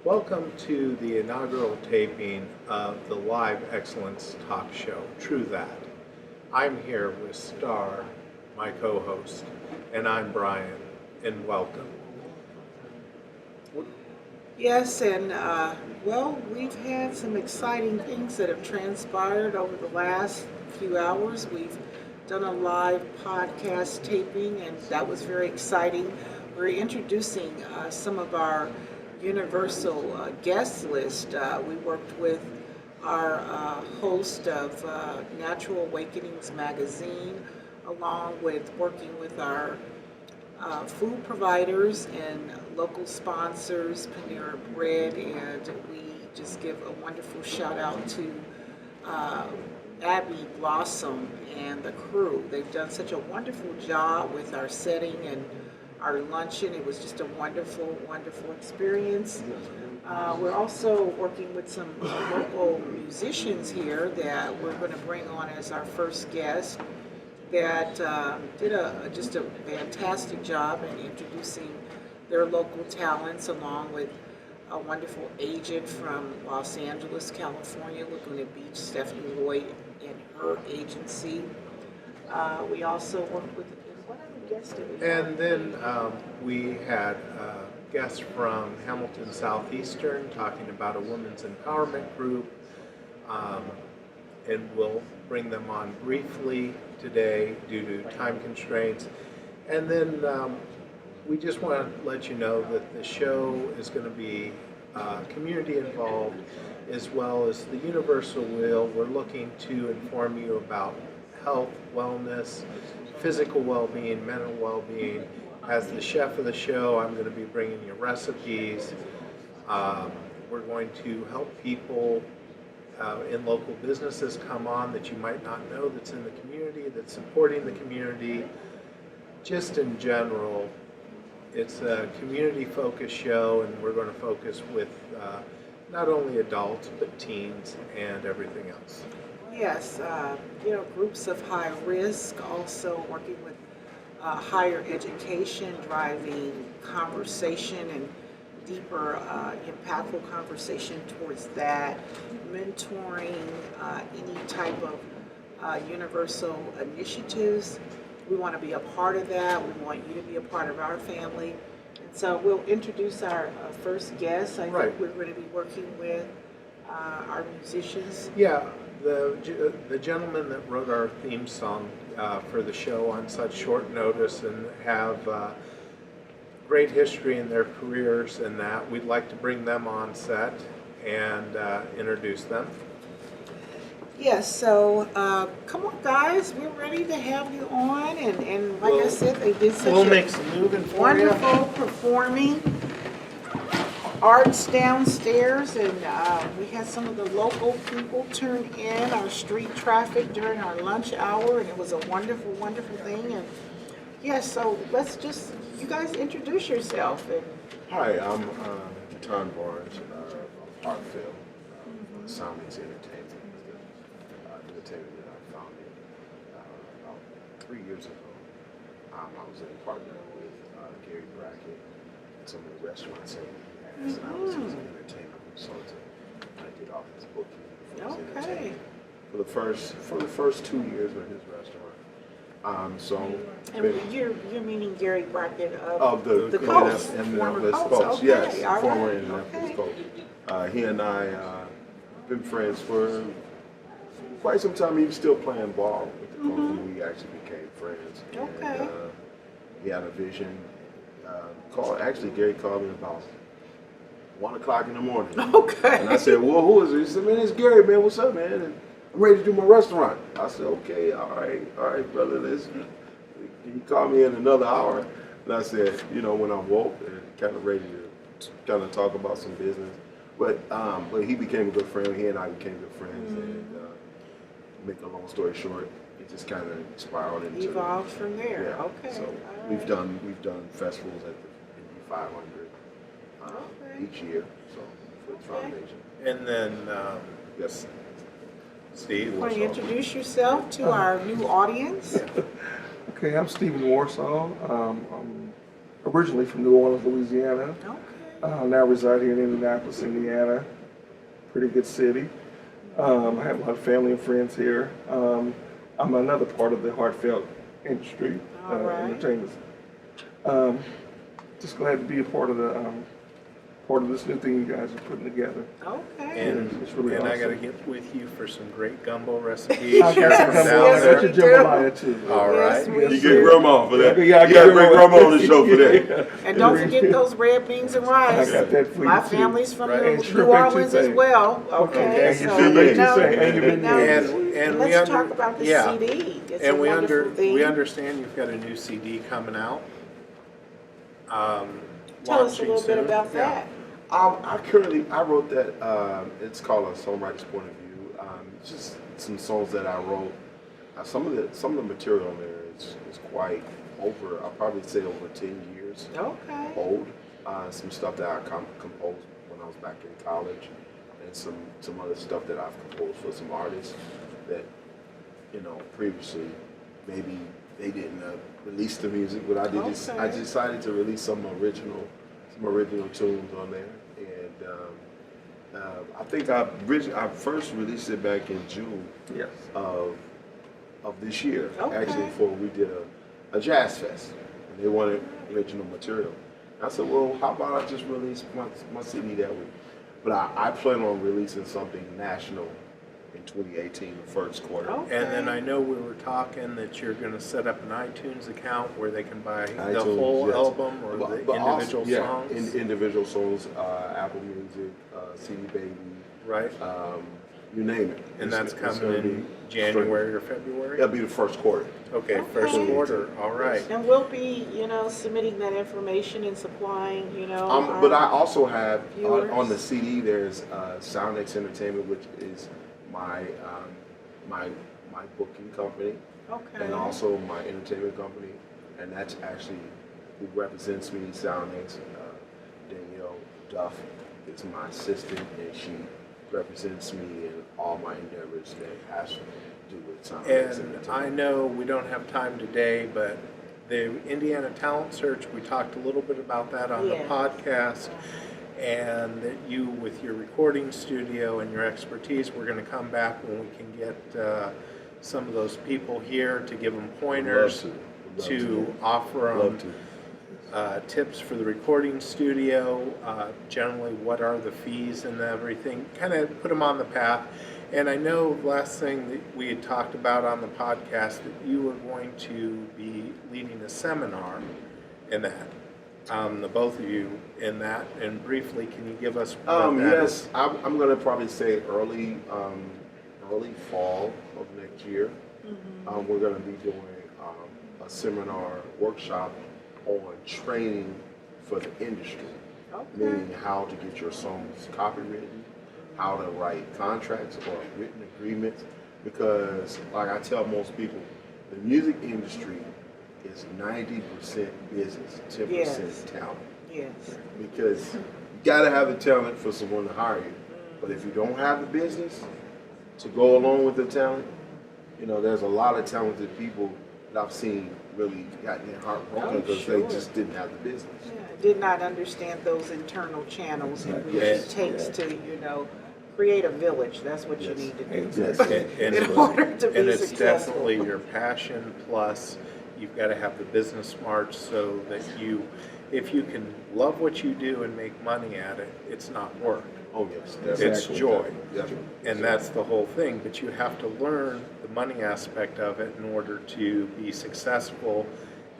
Welcome to the inaugural taping of the Live Excellence Talk Show, True That. I'm here with Star, my co-host, and I'm Brian, and welcome. Yes, and we've had some exciting things that have transpired over the last few hours. We've done a live podcast taping, and that was very exciting. We're introducing some of our universal guest list. We worked with our host of Natural Awakenings magazine, along with working with our food providers and local sponsors, Panera Bread, and we just give a wonderful shout out to uh, Abby Blossom and the crew. They've done such a wonderful job with our setting and our luncheon. It was just a wonderful, wonderful experience. We're also working with some local musicians here that we're going to bring on as our first guest that did just a fantastic job in introducing their local talents, along with a wonderful agent from Los Angeles, California, Laguna Beach, Stephanie Lloyd, and her agency. We also worked with, what other guests did we have? And then we had guests from Hamilton Southeastern talking about a women's empowerment group, and we'll bring them on briefly today due to time constraints. And then we just want to let you know that the show is going to be community involved, as well as the Universal Wheel. We're looking to inform you about health, wellness, physical well-being, mental well-being. As the chef of the show, I'm going to be bringing you recipes. We're going to help people in local businesses come on that you might not know, that's in the community, that's supporting the community. Just in general, it's a community-focused show, and we're going to focus with not only adults, but teens and everything else. Yes, groups of high risk, also working with higher education, driving conversation and deeper, impactful conversation towards that, mentoring any type of universal initiatives. We want to be a part of that. We want you to be a part of our family. And so we'll introduce our first guest. I think we're going to be working with our musicians. Yeah, the gentleman that wrote our theme song for the show on such short notice and have great history in their careers, and that we'd like to bring them on set and introduce them. Yes, so come on, guys, we're ready to have you on, and like I said, they did such We'll make some moving for you. wonderful performing arts downstairs, and we had some of the local people turn in our street traffic during our lunch hour, and it was a wonderful, wonderful thing. And yes, so let's just, you guys introduce yourself. And Hi, I'm Tom Barnes of Parkville. Soundings Entertainment is the entertainment that I founded about 3 years ago. I was a partner with Gary Brackett and some of the restaurants in the and I was his entertainment consultant. I did all his booking for his entertainment for the first 2 years of his restaurant. and you're meaning Gary Brackett Of the coach, Indianapolis former coach, coach. yes, Okay, all former right, Indianapolis okay. coach. He and I been friends for quite some time. He was still playing ball with the coach when we actually became friends. Okay. And, he had a vision. Gary called me about 1 o'clock in the morning. Okay. And I said, well, who is it? He said, man, it's Gary, man. What's up, man? And I'm ready to do my restaurant. I said, okay, all right, brother. Listen. He called me in another hour. And I said, when I'm woke and kind of ready to kind of talk about some business. But he became a good friend. He and I became good friends. And make a long story short, it just kind of spiraled into Evolved from there. Yeah. Okay. So all we've right. done festivals at the Indy 500 each year. So for the foundation. And then, Yes. Steve, Want to introduce yourself to our new audience? Okay, I'm Stephen Warsaw. I'm originally from New Orleans, Louisiana. Okay. now reside here in Indianapolis, Indiana. Pretty good city. I have a lot of family and friends here. I'm another part of the heartfelt industry, All right. entertainment. Just glad to be a part of this new thing you guys are putting together. Okay. And, It's really and I got to awesome. get with you for some great gumbo recipes. I here got from some down I got there. your jambalaya too. All Yes, right. we You do. get grandma for that. Yeah, I You got to bring grandma. grandma on the show for that. And don't forget those red beans and rice. I got that for My you too. family's from Right. New And shrimp New and Orleans as touffee. well. Okay, Okay, so you shrimp and now, touffee, and your now beignets. And we let's under- talk about the yeah. CD. It's And a we wonderful thing. we understand you've got a new CD coming out. Tell us a launching little bit soon. about Yeah. that. I wrote that, it's called A Songwriter's Point of View. It's just some songs that I wrote. Some of the material on there is quite over, I'll probably say over 10 years Okay. old. Some stuff that I composed when I was back in college, and some other stuff that I've composed for some artists that, previously maybe they didn't release the music, but I Okay. decided to release some original tunes on there, and I think I first released it back in June Yes. of this year. Okay. Actually, before we did a jazz fest, and they wanted original material. And I said, well, how about I just release my CD that week? But I plan on releasing something national in 2018, the first quarter. Okay. And then I know we were talking that you're going to set up an iTunes account where they can buy the iTunes, whole yes. album or the But individual also, songs. individual songs, Apple Music, CD Baby, Right. you name it. And that's It's coming gonna in be January or February? That'll be the first quarter. Okay, first Okay. quarter. All right. And we'll be, submitting that information and supplying, But I also have viewers. on the CD. There's SoundX Entertainment, which is my my booking company, Okay. and also my entertainment company, and that's actually who represents me. SoundX, Danielle Duff is my assistant, and she represents me in all my endeavors that has to do with SoundX And Entertainment. I know we don't have time today, but the Indiana Talent Search, we talked a little bit about that on Yes. the podcast. And that you, with your recording studio and your expertise, we're going to come back when we can get some of those people here to give them pointers, Would love to offer Love them to. tips for the recording studio, generally what are the fees and everything, kind of put them on the path. And I know last thing that we had talked about on the podcast that you were going to be leading a seminar in that, the both of you in that. And briefly, can you give us what that Yes, is? I'm going to probably say early fall of next year. We're going to be doing a seminar workshop on training for the industry, Okay. meaning how to get your songs copywritten, how to write contracts or written agreements. Because, like I tell most people, the music industry is 90% business, 10% Yes. talent. Yes. Because you got to have the talent for someone to hire you. But if you don't have the business to go along with the talent, there's a lot of talented people that I've seen really got their heart broken Oh, because sure. they just didn't have the business. Yeah, did not understand those internal channels and what Yes. it takes to, create a village. That's what you Yes. need to do. Exactly. And In order to be and it's successful. definitely your passion, plus you've got to have the business smarts so that if you can love what you do and make money at it, it's not work. Oh, yes. It's joy. Yes. And that's the whole thing, but you have to learn the money aspect of it in order to be successful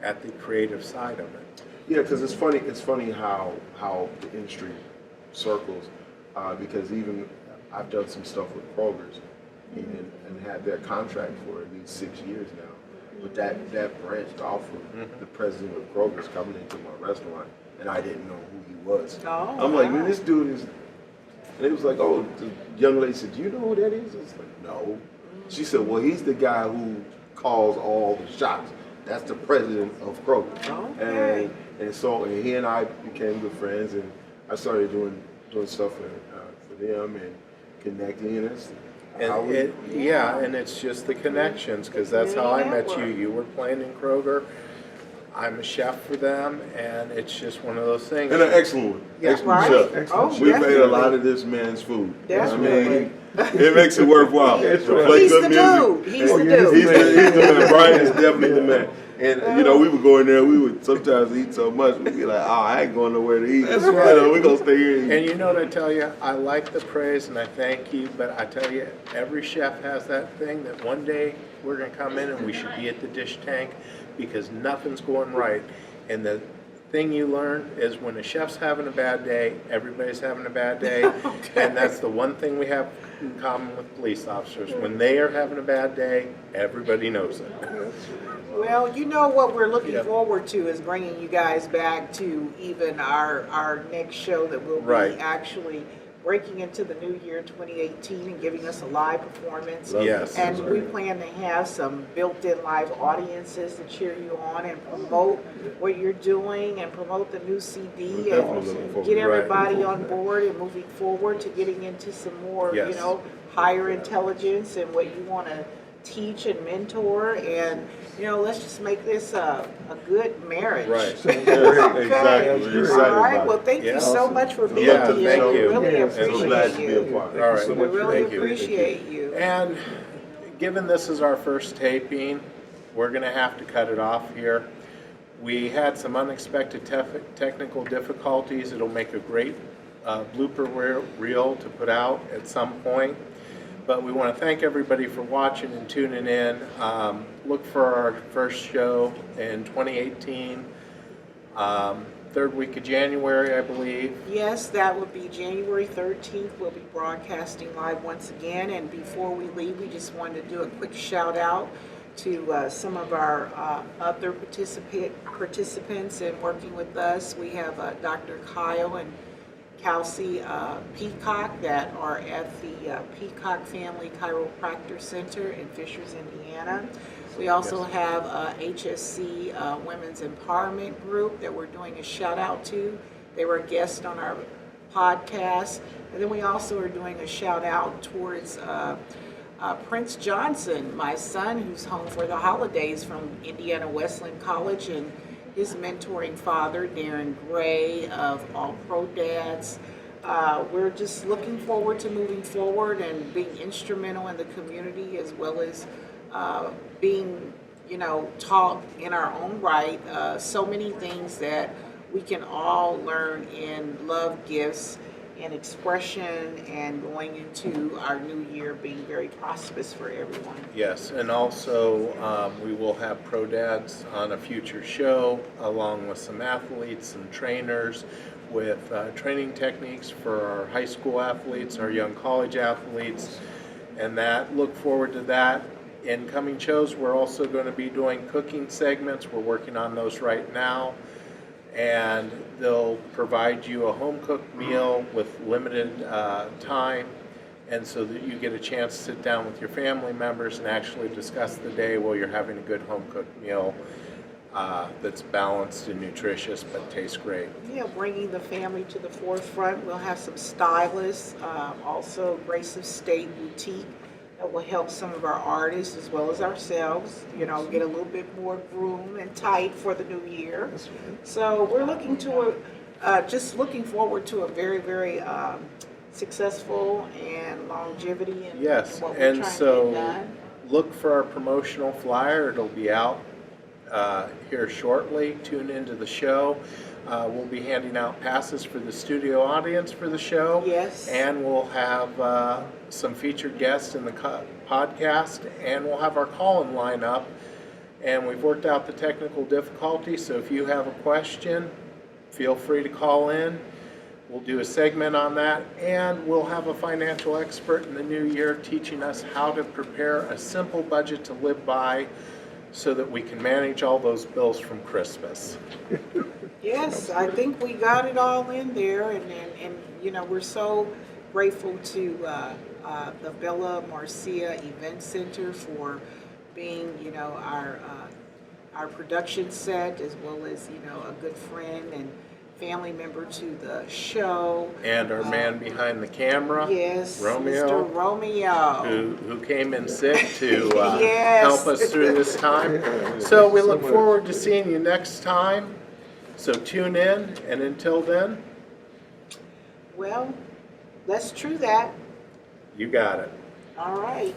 at the creative side of it. Yeah, because it's funny how the industry circles, because even I've done some stuff with Kroger's and had their contract for at least 6 years now. But that branched off of the president of Kroger's coming into my restaurant, and I didn't know who he was. Oh, I'm like, wow. man, this dude is. And it was like, oh, the young lady said, do you know who that is? I was like, no. She said, well, he's the guy who calls all the shots. That's the president of Kroger. Okay. And he and I became good friends, and I started doing stuff for them and connecting us. And and it's just the connections, because that's how I met you. You were playing in Kroger. I'm a chef for them, and it's just one of those things. And an excellent one. Yeah. Excellent Right? chef. Excellent Oh, We made a definitely. lot of this man's food. Definitely. It makes it worthwhile. That's To right. play He's good the music. dude. He's Oh, the yeah, dude. He's the man. Brian is definitely the man. And you know, we would go in there. We would sometimes eat so much we'd be like, "Oh, I ain't going nowhere to eat." That's You right. know, we gonna stay here. And And you know what I tell you? I like the praise and I thank you, but I tell you, every chef has that thing that one day we're gonna come in and we should be at the dish tank because nothing's going right. And the thing you learn is when a chef's having a bad day, everybody's having a bad day. And that's the one thing we have in common with police officers. When they are having a bad day, everybody knows it. Well, you know what we're looking Yep. forward to is bringing you guys back to even our next show that will be Right. actually breaking into the new year 2018 and giving us a live performance. Yes. And we plan to have some built-in live audiences to cheer you on and promote what you're doing and promote the new CD We're definitely looking and forward get to it. everybody on board and moving forward to getting into some more, Yes. higher intelligence and what you want to teach and mentor. And, let's just make this a good marriage. Right. exactly. We're excited All right. about Well, it. thank you Yeah. so much for being Yeah, here. thank We you. really Yeah, And so glad to appreciate be a you. part. All right. so We much for really Thank you. appreciate you. And given this is our first taping, we're going to have to cut it off here. We had some unexpected technical difficulties. It'll make a great blooper reel to put out at some point. But we want to thank everybody for watching and tuning in. Look for our first show in 2018, third week of January, I believe. Yes, that would be January 13th. We'll be broadcasting live once again. And before we leave, we just wanted to do a quick shout out to some of our other participants in working with us. We have Dr. Kyle and Kelsey Peacock that are at the Peacock Family Chiropractor Center in Fishers, Indiana. We also have HSC Women's Empowerment Group that we're doing a shout out to. They were a guest on our podcast. And then we also are doing a shout out towards Prince Johnson, my son, who's home for the holidays from Indiana Wesleyan College, and his mentoring father, Darren Gray of All Pro Dads. We're just looking forward to moving forward and being instrumental in the community, as well as being, taught in our own right. So many things that we can all learn in love, gifts, and expression, and going into our new year being very prosperous for everyone. Yes, and also we will have Pro Dads on a future show, along with some athletes, some trainers, with training techniques for our high school athletes, our young college athletes, and that. Look forward to that. In coming shows, we're also going to be doing cooking segments. We're working on those right now. And they'll provide you a home-cooked meal with limited time, and so that you get a chance to sit down with your family members and actually discuss the day while you're having a good home-cooked meal that's balanced and nutritious but tastes great. Yeah, bringing the family to the forefront. We'll have some stylists, also Grace of State Boutique that will help some of our artists as well as ourselves, get a little bit more groomed and tight for the new year. So we're just looking forward to a very, very successful and longevity in Yes, what we're and trying to so get done. look for our promotional flyer. It'll be out here shortly. Tune into the show. We'll be handing out passes for the studio audience for the show. Yes. And we'll have some featured guests in the podcast, and we'll have our call-in lineup. And we've worked out the technical difficulty, so if you have a question, feel free to call in. We'll do a segment on that, and we'll have a financial expert in the new year teaching us how to prepare a simple budget to live by so that we can manage all those bills from Christmas. Yes, I think we got it all in there, and we're so grateful to the Bella Marcia Event Center for being, our production set, as well as, a good friend, and family member to the show. And our man behind the camera, Yes, Romeo, Mr. Romeo. who came in sick to Yes. help us through this time. Yeah, So we thank you so look much. forward to seeing you next time. So tune in, and until then, Well, let's true that. you got it. All right.